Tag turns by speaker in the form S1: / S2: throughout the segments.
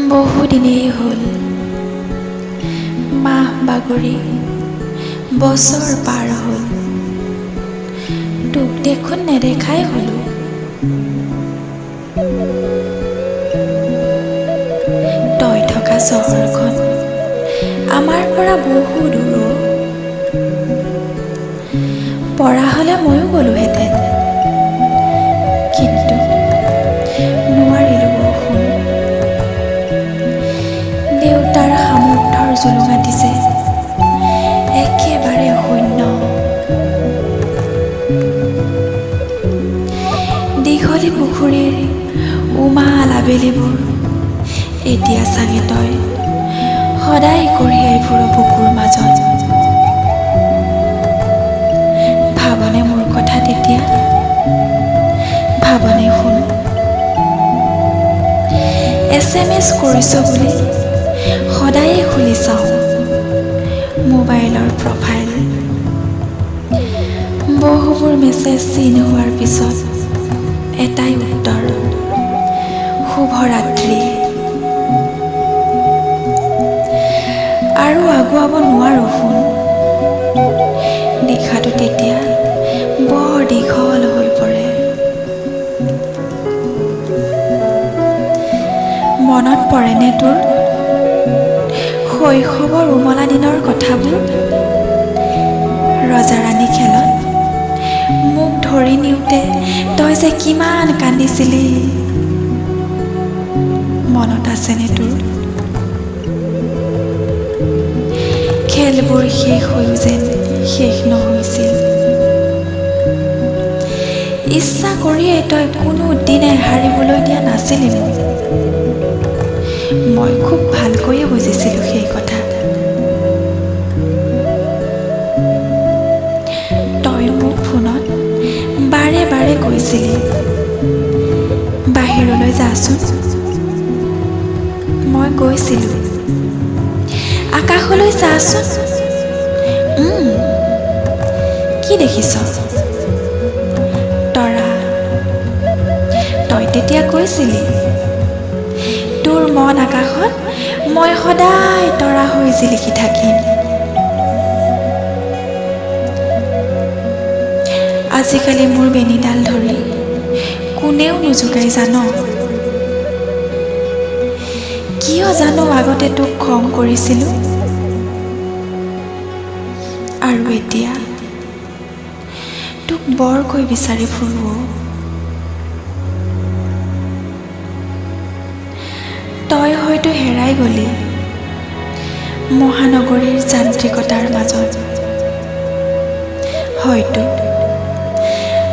S1: বহুদিনেই হ'ল মাহ বাগৰি বছৰ পাৰ হ'ল, তোক দেখোন নেদেখাই হ'লো। তই থকা চহৰখন আমাৰ পৰা বহু দূৰ। পৰা হ'লে ময়ো গ'লোহেঁতেন, কিন্তু নোৱাৰিলোঁ। শুন, দেউতাৰ সামৰ্থ্যৰ জুলুঙা দিছে একেবাৰে শূন্য। দীঘলী পুখুৰীৰ উমাল আবেলিবোৰ এতিয়া চাগে তই সদায় কঢ়িয়াই ফুৰ বুকুৰ মাজত। ভাবনে মোৰ কথা তেতিয়া, ভাবনে শুন। SMS কৰিছ বুলি সদায়ে খুলি চাওঁ মোবাইলৰ প্ৰফাইল। বহুবোৰ মেছেজ চিন হোৱাৰ পিছত এটাই উত্তৰ, শুভৰাত্ৰি। আৰু আগুৱাব নোৱাৰো। শুন, নিশাটো তেতিয়া বৰ দীঘল হৈ পৰে। মনত পৰেনে তোৰ শৈশৱৰ উমলা দিনৰ কথাবোৰ? ৰজা-ৰাণী খেলত মোক ধৰি নিওঁতে তই যে কিমান কান্দিছিলি, মনত আছেনে তোৰ? খেলবোৰ শেষ হৈও যেন শেষ নহৈছিল। ইচ্ছা কৰিয়ে তই কোনো দিনে হাৰিবলৈ দিয়া নাছিলি মোক। মই খুব ভালকৈয়ে বুজিছিলোঁ সেই কথা। তই মোক ফোনত বাৰে বাৰে কৈছিলি, বাহিৰলৈ যাচোন। মই গৈছিলোঁ। আকাশলৈ চাচোন। কি দেখিছ? তৰা। তই তেতিয়া কৈছিলি, তোৰ মন আকাশত মই সদায় তৰা হৈ জিলিকি থাকিম। আজিকালি মোৰ বেনীডাল ধৰি কোনেও নোজোকাই জান? কিয় জানো আগতে তোক খং কৰিছিলোঁ, আৰু এতিয়া তোক বৰকৈ বিচাৰি ফুৰো। তই হয়তো হেৰাই গলি মহানগৰীৰ যান্ত্ৰিকতাৰ মাজত। হয়তো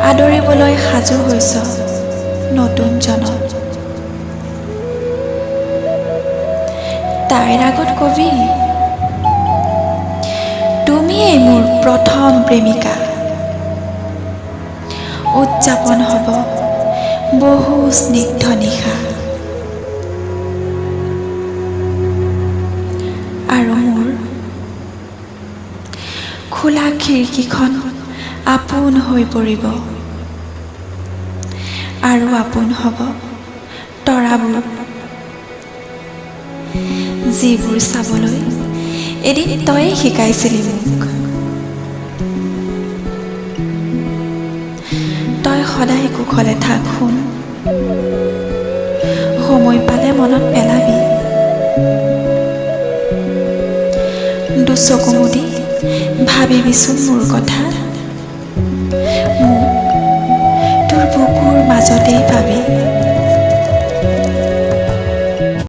S1: আদৰিবলৈ সাজু হৈছ নতুন জনক। তাইৰ আগত কবি, তুমিয়েই মোৰ প্ৰথম প্ৰেমিকা। উদযাপন হ'ব বহু স্নিগ্ধ নিশা। আৰু মোৰ খোলা খিৰিকীখন আপোন হৈ পৰিব, আৰু আপোন হ'ব তৰাবোৰ, যিবোৰ চাবলৈ এদিন তয়ে শিকাইছিলি মোক। তই সদায় কুশলে থাক। শুন, সময় পালে মনত পেলাবি। দুচকু মুদি ভাবিবিচোন মোৰ কথা। মোক তোৰ বুকুৰ মাজতেই পাবি।